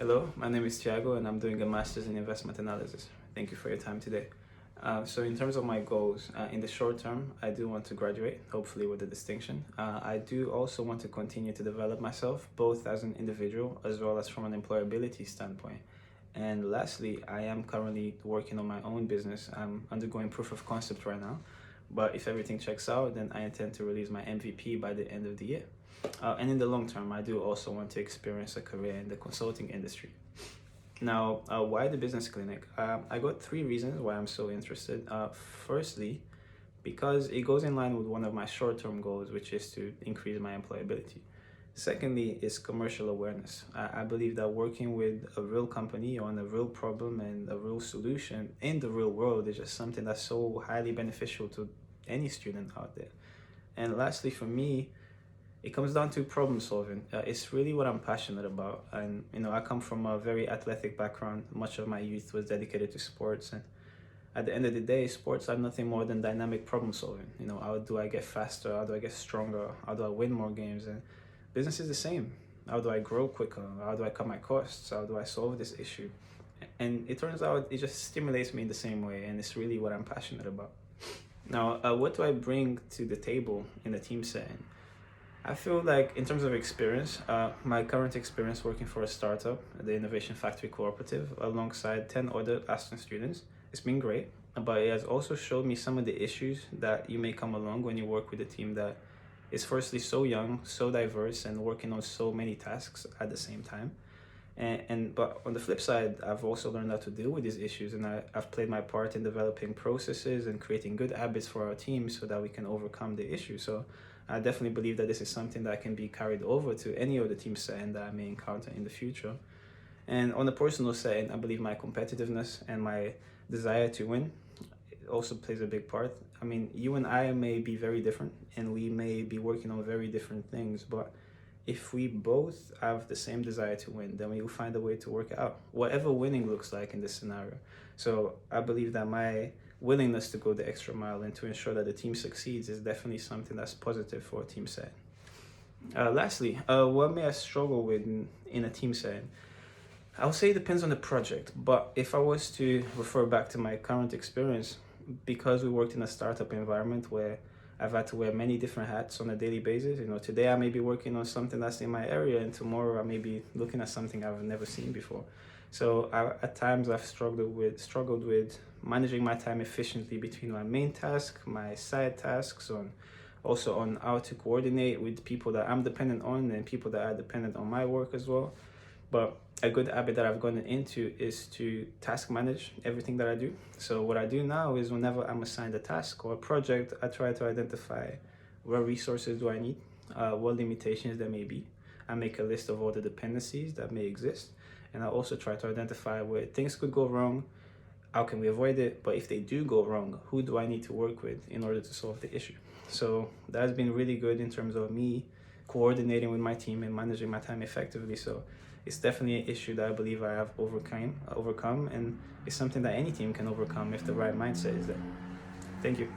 Hello, my name is Thiago and I'm doing a master's in investment analysis. Thank you for your time today. So in terms of my goals, in the short term, I do want to graduate, hopefully with a distinction. I do also want to continue to develop myself, both as an individual as well as from an employability standpoint. And lastly, I am currently working on my own business. I'm undergoing proof of concept right now, but if everything checks out, then I intend to release my MVP by the end of the year. And in the long term, I do also want to experience a career in the consulting industry. Now, why the business clinic? I got three reasons why I'm so interested. Firstly, because it goes in line with one of my short-term goals, which is to increase my employability. Secondly, is commercial awareness. I believe that working with a real company on a real problem and a real solution in the real world is just something that's so highly beneficial to any student out there. And lastly, for me, it comes down to problem solving. It's really what I'm passionate about. And, I come from a very athletic background. Much of my youth was dedicated to sports. And at the end of the day, sports are nothing more than dynamic problem solving. How do I get faster? How do I get stronger? How do I win more games? And business is the same. How do I grow quicker? How do I cut my costs? How do I solve this issue? And it turns out it just stimulates me in the same way. And it's really what I'm passionate about. Now, what do I bring to the table in a team setting? I feel like in terms of experience, my current experience working for a startup, the Innovation Factory Cooperative, alongside 10 other Aston students, it's been great, but it has also showed me some of the issues that you may come along when you work with a team that is firstly so young, so diverse, and working on so many tasks at the same time. But on the flip side, I've also learned how to deal with these issues, and I've played my part in developing processes and creating good habits for our team so that we can overcome the issue. So I definitely believe that this is something that can be carried over to any other team setting that I may encounter in the future. And on a personal setting, I believe my competitiveness and my desire to win also plays a big part. I mean, you and I may be very different and we may be working on very different things, but if we both have the same desire to win, then we will find a way to work it out, whatever winning looks like in this scenario. So I believe that my willingness to go the extra mile and to ensure that the team succeeds is definitely something that's positive for a team setting. Lastly, what may I struggle with in a team setting? I'll say it depends on the project, but if I was to refer back to my current experience, because we worked in a startup environment where I've had to wear many different hats on a daily basis. Today I may be working on something that's in my area, and tomorrow I may be looking at something I've never seen before. So at times I've struggled with managing my time efficiently between my main task, my side tasks, also on how to coordinate with people that I'm dependent on and people that are dependent on my work as well. But a good habit that I've gotten into is to task manage everything that I do. So what I do now is whenever I'm assigned a task or a project, I try to identify what resources do I need, what limitations there may be. I make a list of all the dependencies that may exist. And I also try to identify where things could go wrong, how can we avoid it, but if they do go wrong, who do I need to work with in order to solve the issue? So that's been really good in terms of me coordinating with my team and managing my time effectively. So it's definitely an issue that I believe I have overcome, and it's something that any team can overcome if the right mindset is there. Thank you.